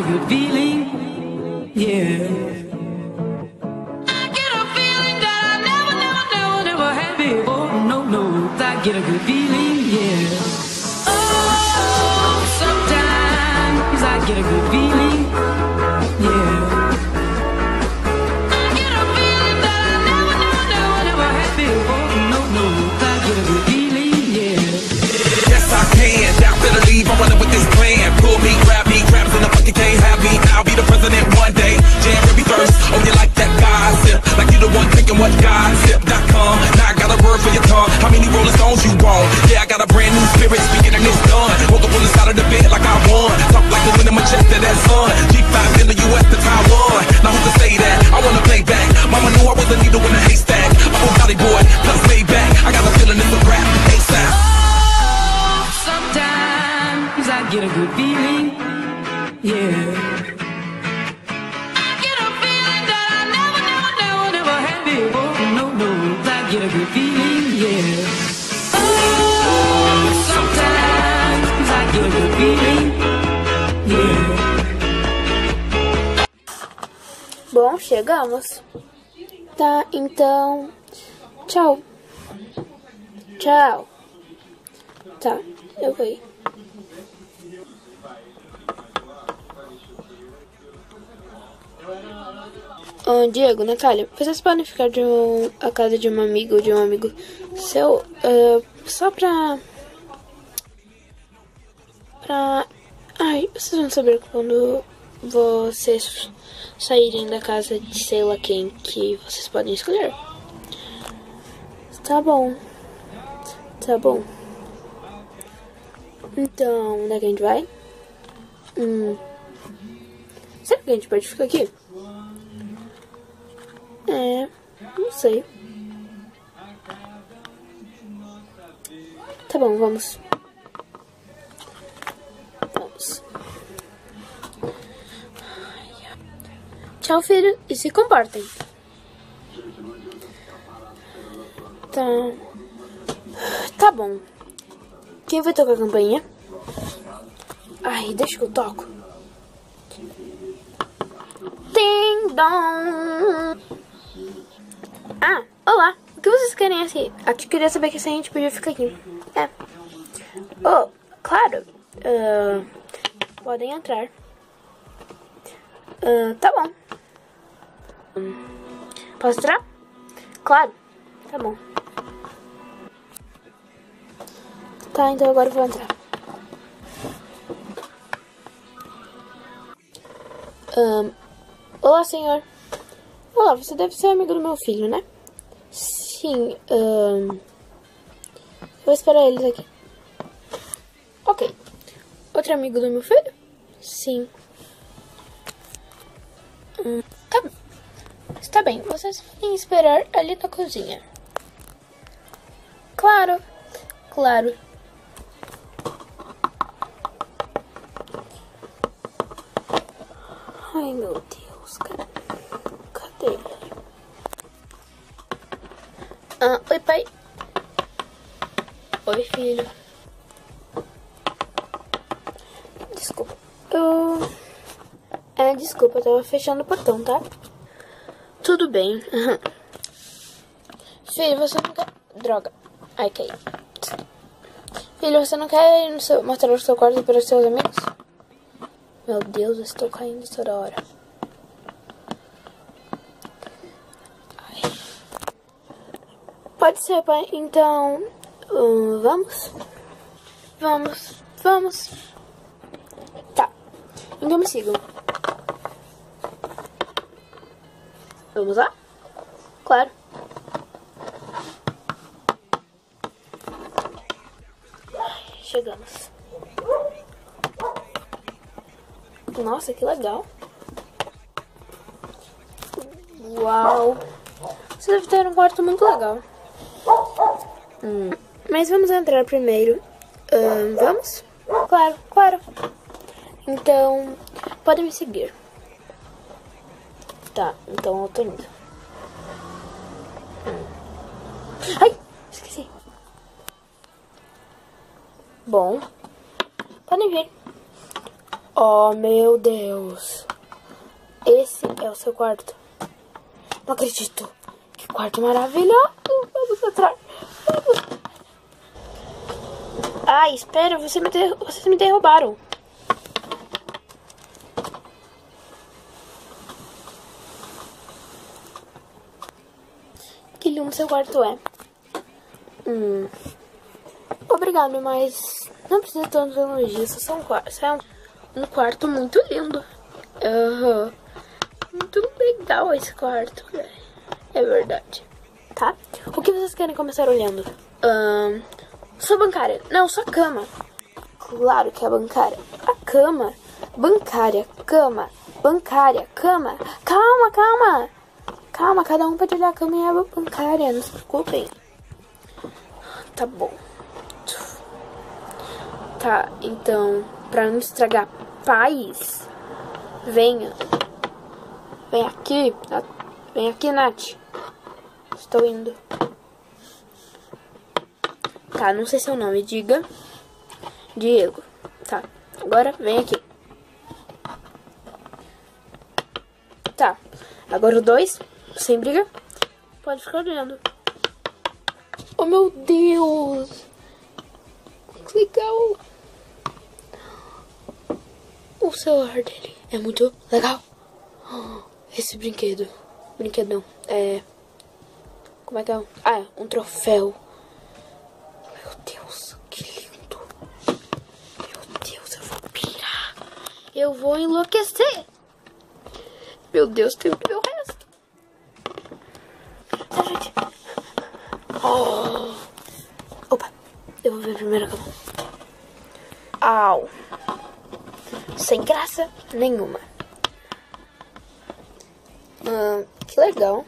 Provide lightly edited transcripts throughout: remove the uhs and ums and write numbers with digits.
good feeling, yeah. I get a feeling that I never had before. No, no, I get a good feeling, yeah. Oh, sometimes I get a good feeling, yeah. I get a feeling that I never had before. No, no, I get a good feeling, yeah. Yes, I can. Doubt that I leave. I'm running with this plan. Pull me, grab me, grabs in the fucking can't have me. I'll be the president one day. Jam every verse. Oh, you like that gossip? Like you the one thinking what gossip.com. Now I got a word for your tongue. How many Rolling Stones you want? Yeah, I got a brand new spirit speaking and it's done. Woke up on the side of the bed like I won. Talk like the wind in my chest to that sun. G5 in the US to Taiwan. Now who can say that? I wanna play back. Mama knew I was a needle in a haystack. I'm a Valley boy, plus Maybach. I got a feeling it's a rap. ASAP. Sometimes I get a good feeling, yeah. I get a feeling that I never had before. No, no, I get a good feeling, yeah. Oh, sometimes I get a good feeling, yeah. Bom, chegamos. Tá, então... Tchau. Tchau. Tá, eu vou ir. Diego, Natália, vocês podem ficar a casa de um amigo ou de um amigo seu, só pra... Ai, vocês vão saber quando vocês saírem da casa de sei lá quem que vocês podem escolher. Tá bom. Tá bom. Então, onde é que a gente vai? Será que a gente pode ficar aqui? Não sei. Tá bom, vamos. Vamos. Tchau, filho, e se comportem. Tá bom. Quem vai tocar a campainha? Ai, deixa que eu toco. Ding dong. Ah, olá. O que vocês querem assim? Aqui queria saber que se a gente podia ficar aqui. Oh, claro. Podem entrar. Tá bom. Posso entrar? Claro. Tá bom. Tá, então agora eu vou entrar. Olá, senhor. Olá, você deve ser amigo do meu filho, né? Sim, vou esperar eles aqui. Ok. Outro amigo do meu filho? Sim. Tá bem. Está bem, vocês podem esperar ali na cozinha. Claro. Claro. Ai, meu Deus, cara. Cadê ele? Oi, pai. Oi, filho. Desculpa. Desculpa, eu tava fechando o portão, tá? Tudo bem. Filho, você não quer... Droga. Ai, caí. Filho, você não quer ir mostrar o seu quarto para os seus amigos? Meu Deus, eu estou caindo toda hora. Ai. Pode ser, pai. Então, vamos? Vamos. Tá. Então me sigam. Vamos lá? Claro. Chegamos. Nossa, que legal. Uau. Você deve ter um quarto muito legal. Mas vamos entrar primeiro. Vamos? Claro. Então, podem me seguir. Tá, então eu tô indo. Ai, esqueci. Bom, podem vir. Oh, meu Deus. Esse é o seu quarto? Não acredito. Que quarto maravilhoso. Vamos entrar. Vamos. Ai, espera. Vocês me derrubaram. Que lindo seu quarto é. Obrigado, mas não precisa tanto elogio. Só é um quarto muito lindo. Muito legal esse quarto, velho. É verdade. Tá? O que vocês querem começar olhando? Sua bancária. Não, sua cama. Claro que é a bancária. A cama. Bancária, cama. Bancária, cama. Calma, calma. Calma, cada um pode olhar a cama e a bancária. Não se preocupem. Tá bom. Tá, então, pra não estragar paz, venha. Vem aqui. Vem aqui, Nath. Estou indo. Tá, não sei seu nome. Diga. Diego. Tá, agora vem aqui. Tá, agora o 2, sem briga. Pode ficar olhando. Oh, meu Deus. Que legal. O celular dele é muito legal. Esse brinquedo. Brinquedo não. Como é que é? Ah, é um troféu. Meu Deus, que lindo. Meu Deus, eu vou pirar. Eu vou enlouquecer. Meu Deus, tenho que ver o resto. Tá, gente. Opa, eu vou ver primeiro a cama. Au. Sem graça nenhuma. Que legal.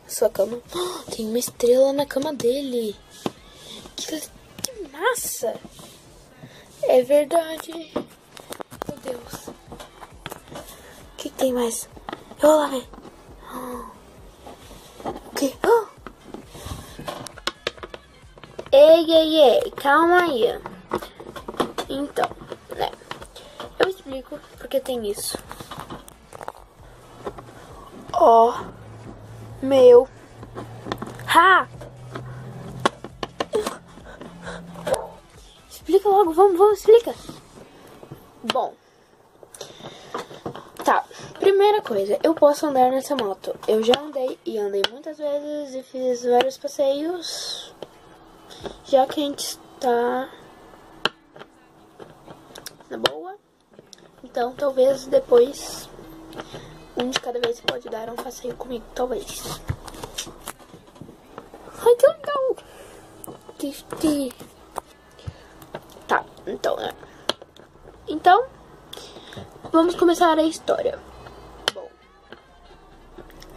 Sua cama. Tem uma estrela na cama dele. Que massa. É verdade. Meu Deus. O que tem mais? Eu vou lá ver. O que? Ei, calma aí. Então, né? Eu explico porque tem isso. Oh, meu. Explica logo, vamos, explica. Bom. Tá, primeira coisa, eu posso andar nessa moto. Eu já andei e andei muitas vezes e fiz vários passeios. Já que a gente está na boa. Então, talvez depois, um de cada vez pode dar um passeio comigo, talvez. Ai, que legal. Tá, então, né? Então, vamos começar a história. Bom,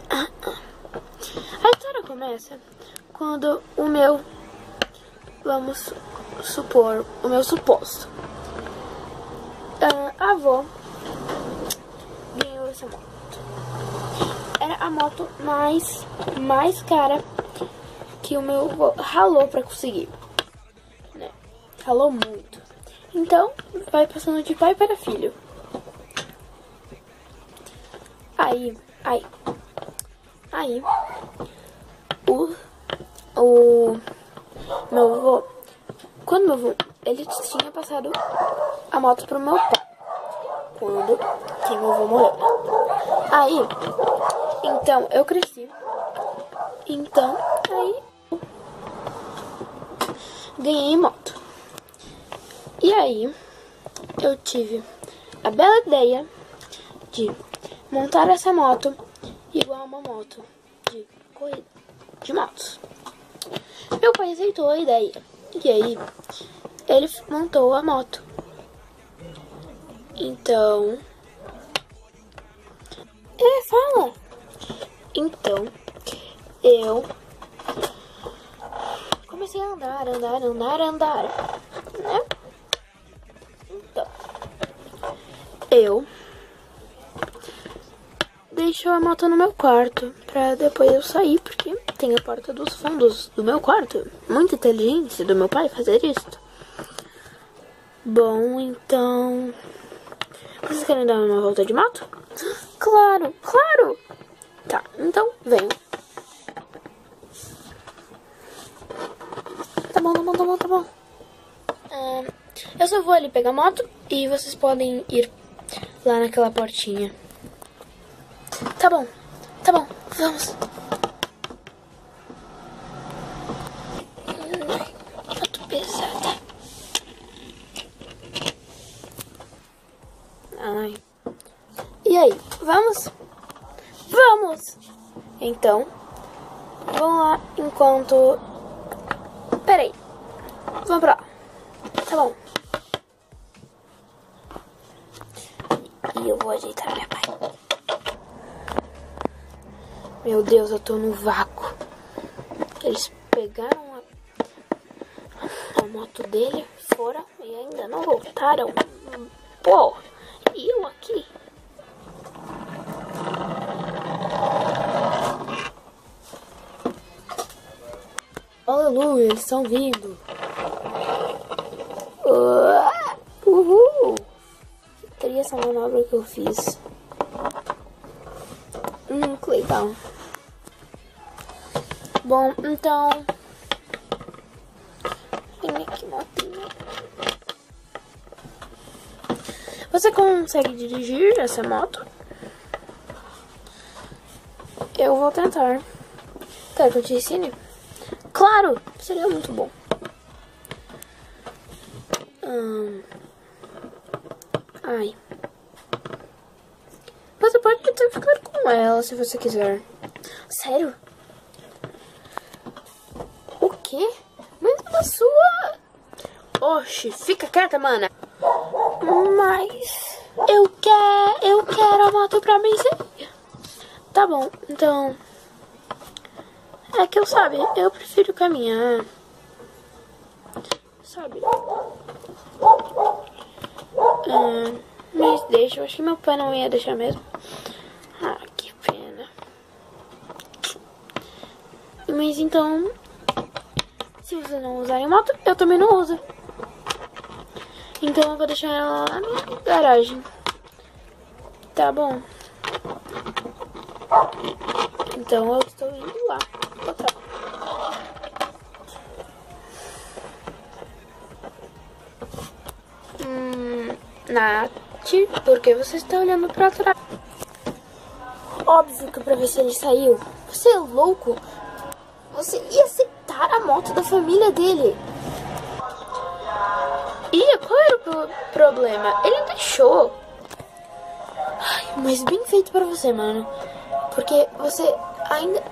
a história começa quando vamos supor, o meu suposto avô ganhou essa moto. Era a moto mais cara que o meu avô ralou pra conseguir, né? Ralou muito. Então, vai passando de pai para filho. Aí, o meu avô, quando meu avô, ele tinha passado a moto pro meu pai, quando meu avô morreu. Aí, então, eu cresci. Então, aí, ganhei moto. E aí, eu tive a bela ideia de montar essa moto igual a uma moto de corrida de motos. Meu pai aceitou a ideia. E aí, ele montou a moto. Então... fala! Então, eu comecei a andar, né? Então, eu deixo a moto no meu quarto pra depois eu sair, porque tem a porta dos fundos do meu quarto. Muita inteligência do meu pai fazer isso. Bom, então Vocês querem dar uma volta de moto? Claro, claro! Tá, então venham. Tá bom. Eu só vou ali pegar a moto e vocês podem ir lá naquela portinha. Tá bom, vamos. Moto pesada. Ai. E aí, vamos? Vamos! Então, vamos lá enquanto... Peraí. Vamos pra lá. Tá bom. E eu vou ajeitar minha pai. Meu Deus, eu tô no vácuo. Eles pegaram a moto dele, foram e ainda não voltaram. Pô, e eu aqui? Aleluia, eles estão vindo. Uhul! Teria essa manobra que eu fiz. Que legal. Bom, então... Vem aqui, motinha. Você consegue dirigir essa moto? Eu vou tentar. Quer que eu te ensine? Claro! Seria muito bom. Ai. Você pode até ficar com ela se você quiser. Sério? O quê? Mas é sua... Oxi, fica quieta, mana. Mas... Eu quero a moto pra mim, sim. Tá bom, então... É que eu prefiro caminhar. Sabe? Mas deixa, eu acho que meu pai não ia deixar mesmo. Ah, que pena. Mas então, se vocês não usarem moto, eu também não uso. Então eu vou deixar ela lá na garagem. Tá bom. Então eu estou indo lá. Botar. Nath, por que você está olhando pra trás? Óbvio que pra ver se ele saiu. Você é louco? Você ia aceitar a moto da família dele. E qual era o problema? Ele deixou. Ai, mas bem feito pra você, mano. Porque você ainda...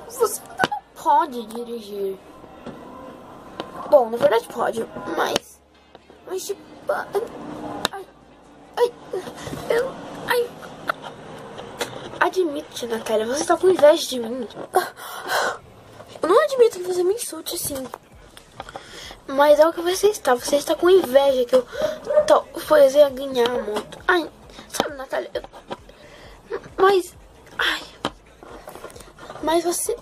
Você ainda não pode dirigir. Bom, na verdade pode, mas tipo... Admite, Natália, você tá com inveja de mim. Eu não admito que você me insulte assim. Mas é o que você está. Você está com inveja que eu talvez ia ganhar a moto. Ai, sabe, Natália? Mas você...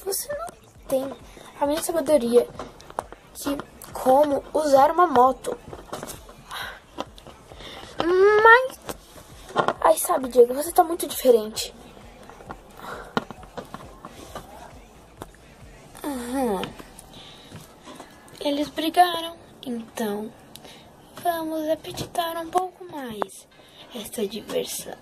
você não tem a minha sabedoria de como usar uma moto. Mas... sabe, Diego, você tá muito diferente. Eles brigaram, então vamos apetitar um pouco mais essa diversão.